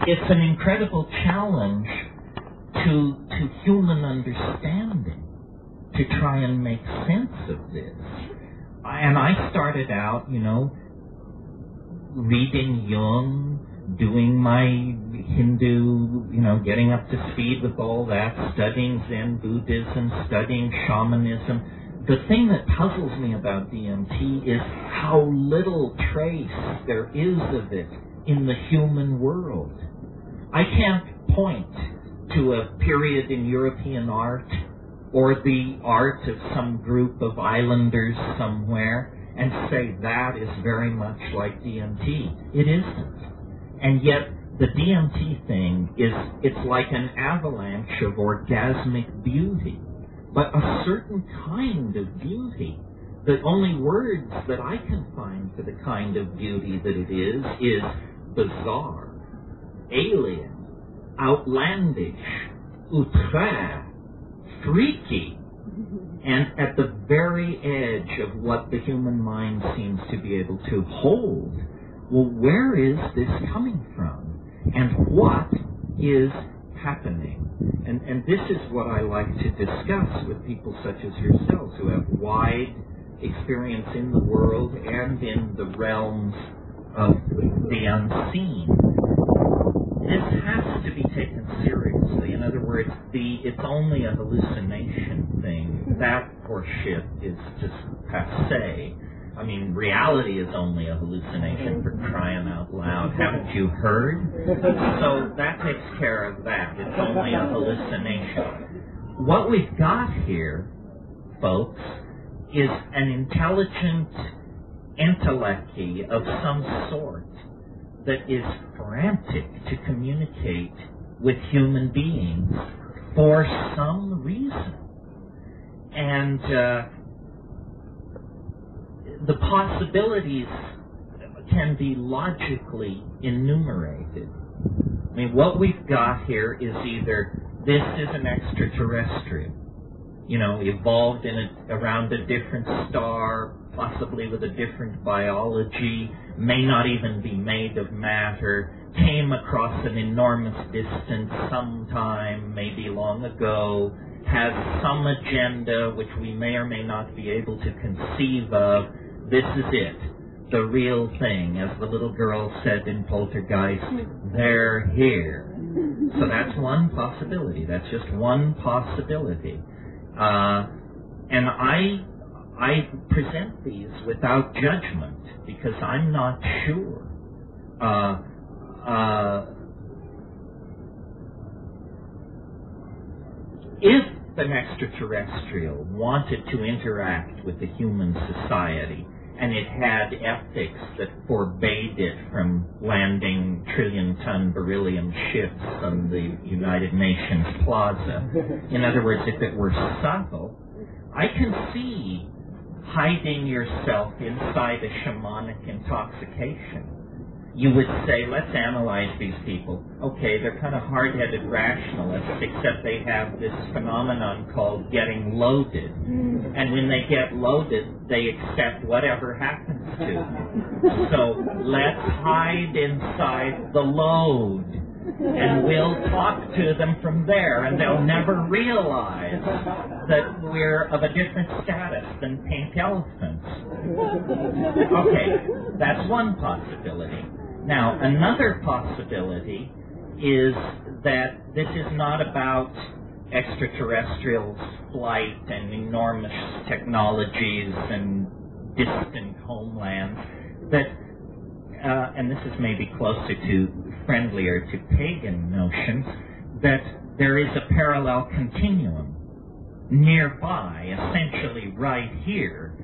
it's an incredible challenge to human understanding to try and make sense of this. And I started out, reading Jung, doing my Hindu, getting up to speed with all that, studying Zen Buddhism, studying shamanism. The thing that puzzles me about DMT is how little trace there is of it in the human world. I can't point to a period in European art or the art of some group of islanders somewhere and say that is very much like DMT. It isn't. And yet the DMT thing it's like an avalanche of orgasmic beauty, but a certain kind of beauty. The only words that I can find for the kind of beauty that it is bizarre, alien, outlandish, outre, freaky, and at the very edge of what the human mind seems to be able to hold. Well, where is this coming from? And what is happening? And this is what I like to discuss with people such as yourselves who have wide experience in the world and in the realms of the unseen. This has to be taken seriously. In other words, it's only a hallucination thing. That horseshit is just passé. I mean, reality is only a hallucination, for crying out loud. Haven't you heard? So that takes care of that. It's only a hallucination. What we've got here, folks, is an intelligent entelechy of some sort that is frantic to communicate with human beings for some reason. And the possibilities can be logically enumerated. I mean, what we've got here is either this is an extraterrestrial, evolved around a different star, possibly with a different biology, may not even be made of matter, came across an enormous distance sometime, maybe long ago, has some agenda which we may or may not be able to conceive of. This is it, the real thing, as the little girl said in Poltergeist, they're here. So that's one possibility. That's just one possibility. And I present these without judgment because I'm not sure. If an extraterrestrial wanted to interact with the human society and it had ethics that forbade it from landing trillion-ton beryllium ships on the United Nations Plaza, in other words, if it were subtle, I can see hiding yourself inside a shamanic intoxication. You would say, let's analyze these people. Okay, they're kind of hard-headed rationalists, except they have this phenomenon called getting loaded. And when they get loaded, they accept whatever happens to them. So let's hide inside the load, and we'll talk to them from there, and they'll never realize that we're of a different status than pink elephants. Okay, that's one possibility. Now, another possibility is that this is not about extraterrestrial flight and enormous technologies and distant homelands, that, and this is maybe closer to friendlier to pagan notions, that there is a parallel continuum nearby, essentially right here.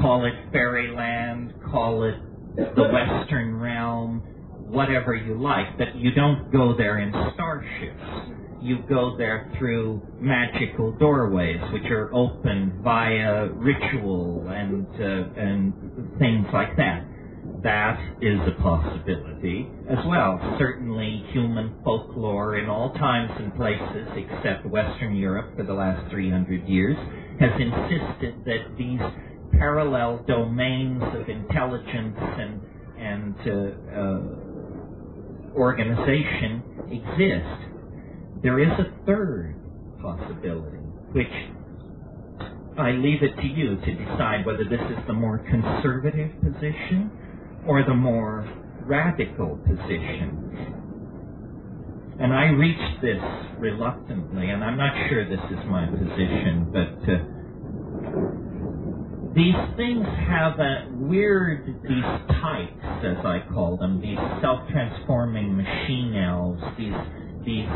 Call it fairyland, call it the Western realm, whatever you like, but you don't go there in starships. You go there through magical doorways, which are opened via ritual and things like that. That is a possibility as well. Certainly human folklore in all times and places except Western Europe for the last 300 years has insisted that these parallel domains of intelligence and organization exist. There is a third possibility, which I leave it to you to decide whether this is the more conservative position or the more radical position. And I reached this reluctantly, and I'm not sure this is my position, but these things have these types, as I call them, these self-transforming machine elves, these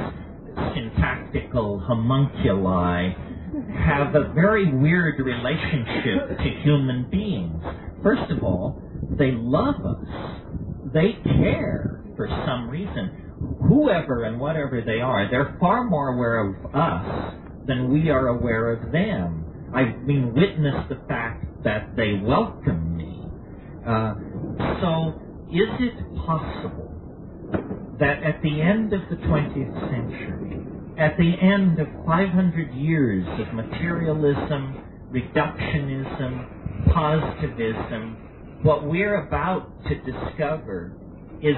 syntactical homunculi, have a very weird relationship to human beings. First of all, they love us. They care for some reason. Whoever and whatever they are, they're far more aware of us than we are aware of them. I've been witness the fact that they welcome me. So, is it possible that at the end of the 20th century, at the end of 500 years of materialism, reductionism, positivism, what we're about to discover is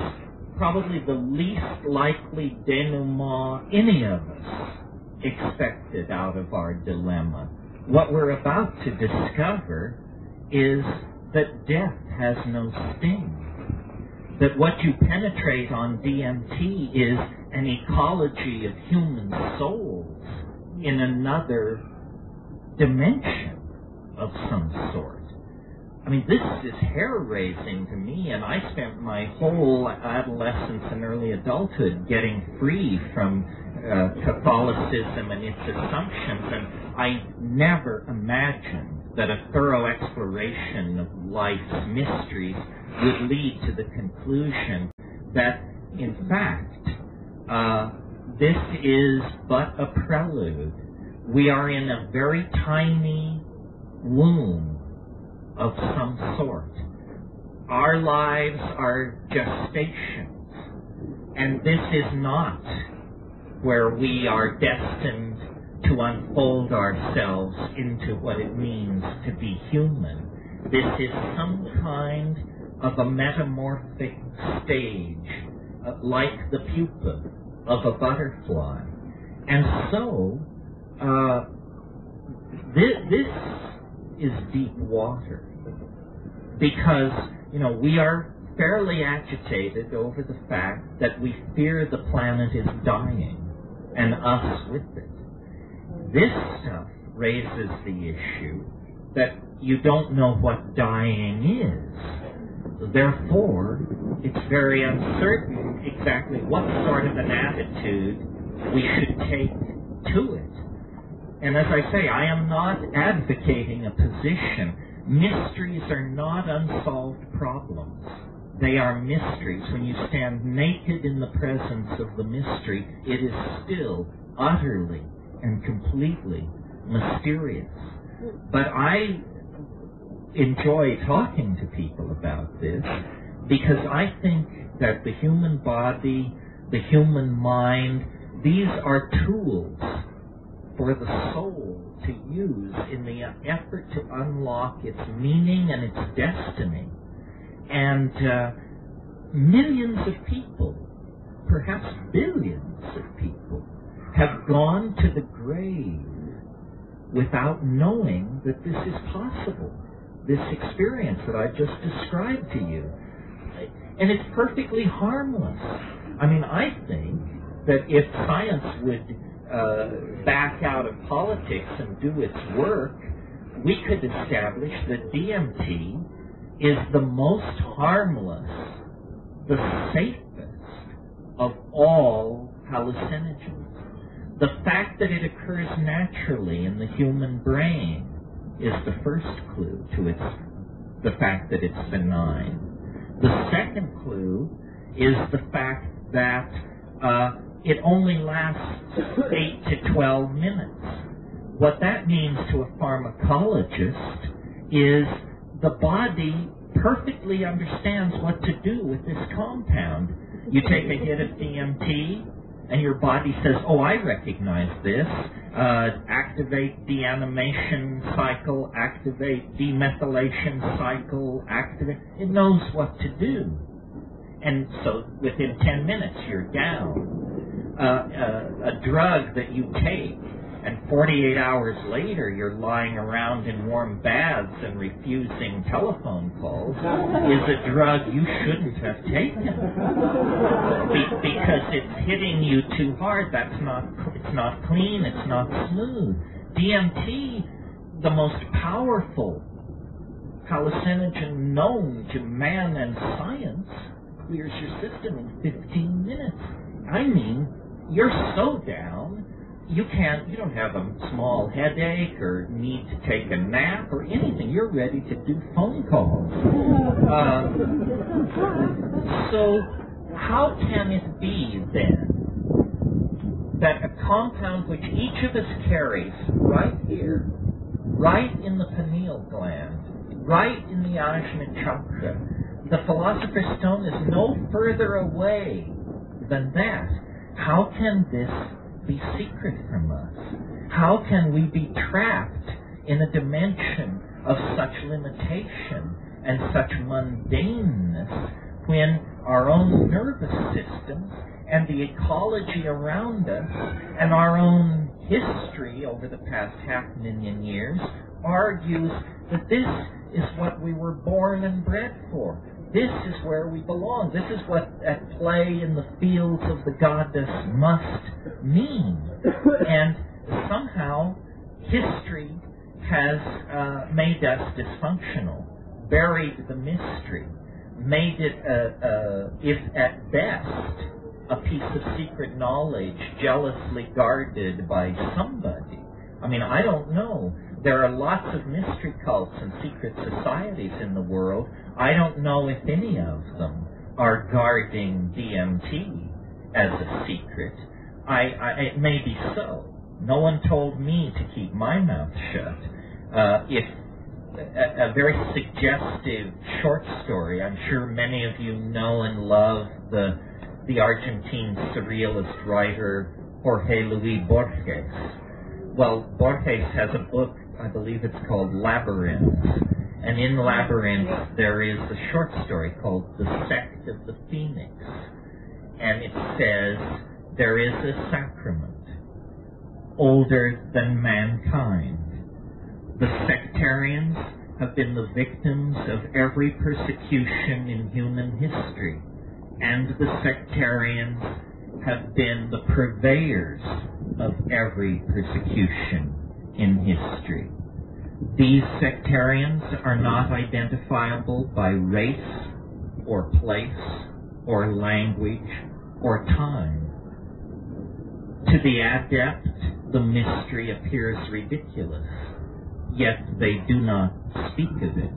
probably the least likely denouement any of us expected out of our dilemma. What we're about to discover is that death has no sting. That what you penetrate on DMT is an ecology of human souls in another dimension of some sort. I mean, this is hair-raising to me, and I spent my whole adolescence and early adulthood getting free from Catholicism and its assumptions, and I never imagined that a thorough exploration of life's mysteries would lead to the conclusion that, in fact, this is but a prelude. We are in a very tiny womb of some sort. Our lives are gestations, and this is not where we are destined to unfold ourselves into what it means to be human. This is some kind of a metamorphic stage, like the pupa of a butterfly. And so, this is deep water, because, we are fairly agitated over the fact that we fear the planet is dying, and us with it. This stuff raises the issue that you don't know what dying is. Therefore, it's very uncertain exactly what sort of an attitude we should take to it. And as I say, I am not advocating a position. Mysteries are not unsolved problems. They are mysteries. When you stand naked in the presence of the mystery, it is still utterly and completely mysterious. But I enjoy talking to people about this because I think that the human body, the human mind, these are tools for the soul to use in the effort to unlock its meaning and its destiny. And millions of people, perhaps billions of people, have gone to the grave without knowing that this is possible, this experience that I just described to you. And it's perfectly harmless. I mean, I think that if science would back out of politics and do its work, we could establish that DMT is the most harmless, the safest of all hallucinogens. The fact that it occurs naturally in the human brain is the first clue to the fact that it's benign. The second clue is the fact that it only lasts 8 to 12 minutes. What that means to a pharmacologist is the body perfectly understands what to do with this compound. You take a hit of DMT, and your body says, oh, I recognize this. Activate deamination cycle, activate demethylation cycle, activate. It knows what to do. And so within 10 minutes, you're down. A drug that you take, and 48 hours later, you're lying around in warm baths and refusing telephone calls, is a drug you shouldn't have taken. Because it's hitting you too hard. It's not clean, it's not smooth. DMT, the most powerful hallucinogen known to man and science, clears your system in 15 minutes. I mean, you're so down, you don't have a small headache or need to take a nap or anything. You're ready to do phone calls. So how can it be then that a compound which each of us carries right here, right in the pineal gland, right in the Ajna chakra, the Philosopher's Stone is no further away than that. How can this be secret from us? How can we be trapped in a dimension of such limitation and such mundaneness when our own nervous systems and the ecology around us and our own history over the past 500,000 years argues that this is what we were born and bred for? This is where we belong. This is what at play in the fields of the goddess must mean. And somehow history has made us dysfunctional, buried the mystery, made it, if at best, a piece of secret knowledge jealously guarded by somebody. I mean, I don't know. There are lots of mystery cults and secret societies in the world. I don't know if any of them are guarding DMT as a secret. It may be so. No one told me to keep my mouth shut. If a very suggestive short story, I'm sure many of you know and love the Argentine surrealist writer Jorge Luis Borges. Well, Borges has a book, I believe it's called Labyrinth. And in Labyrinth, there is a short story called The Sect of the Phoenix. And it says, there is a sacrament older than mankind. The sectarians have been the victims of every persecution in human history. And the sectarians have been the purveyors of every persecution in history. These sectarians are not identifiable by race or place or language or time. To the adept, the mystery appears ridiculous, yet they do not speak of it.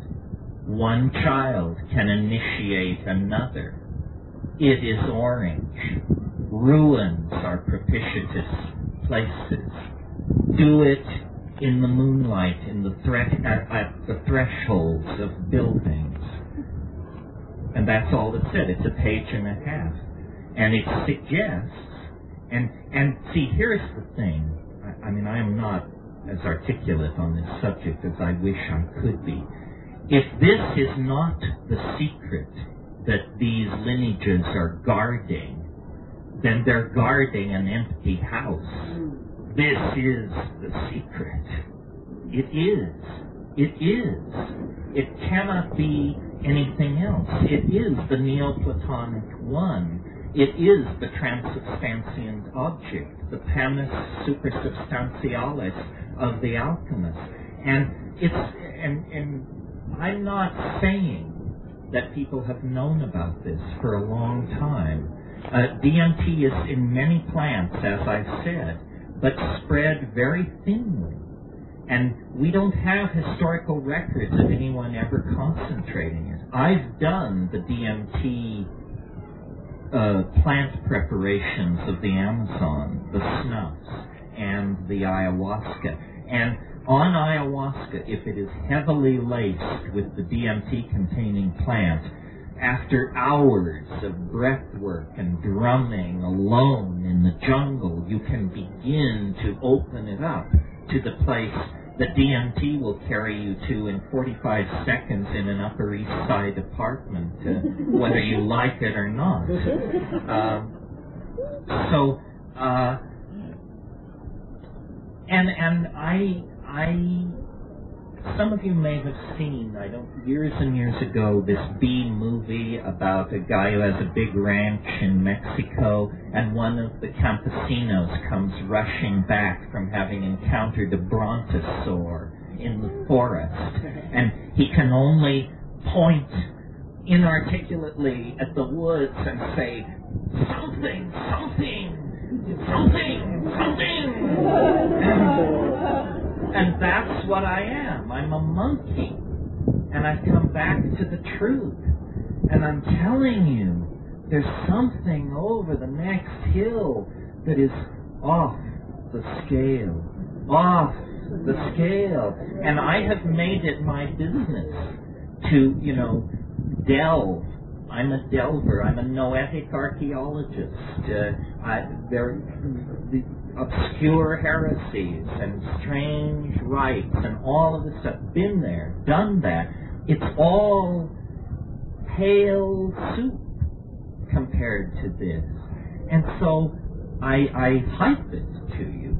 One child can initiate another. It is orange. Ruins are propitious places. Do it in the moonlight, at the thresholds of buildings. And that's all it said. It's a page and a half. And it suggests, and see, here's the thing. I mean, I am not as articulate on this subject as I wish I could be. If this is not the secret that these lineages are guarding, then they're guarding an empty house. This is the secret. It is. It is. It cannot be anything else. It is the Neoplatonic one. It is the transubstantiant object, the panis supersubstantialis of the alchemist. And I'm not saying that people have known about this for a long time. DMT is in many plants, as I've said, but spread very thinly. And we don't have historical records of anyone ever concentrating it. I've done the DMT plant preparations of the Amazon, the snuffs, and the ayahuasca. And on ayahuasca, if it is heavily laced with the DMT-containing plant, after hours of breath work and drumming alone in the jungle, you can begin to open it up to the place that DMT will carry you to in 45 seconds in an Upper East Side apartment, whether you like it or not. And I some of you may have seen, years and years ago, this B movie about a guy who has a big ranch in Mexico, and one of the campesinos comes rushing back from having encountered a brontosaur in the forest, and he can only point inarticulately at the woods and say, something, something, something, something. And that's what I am. I'm a monkey. And I've come back to the truth. And I'm telling you, there's something over the next hill that is off the scale. Off the scale. And I have made it my business to, delve. I'm a delver. I'm a noetic archaeologist. The obscure heresies and strange rites and all of this stuff. Been there, done that. It's all pale soup compared to this. And so I hype it to you.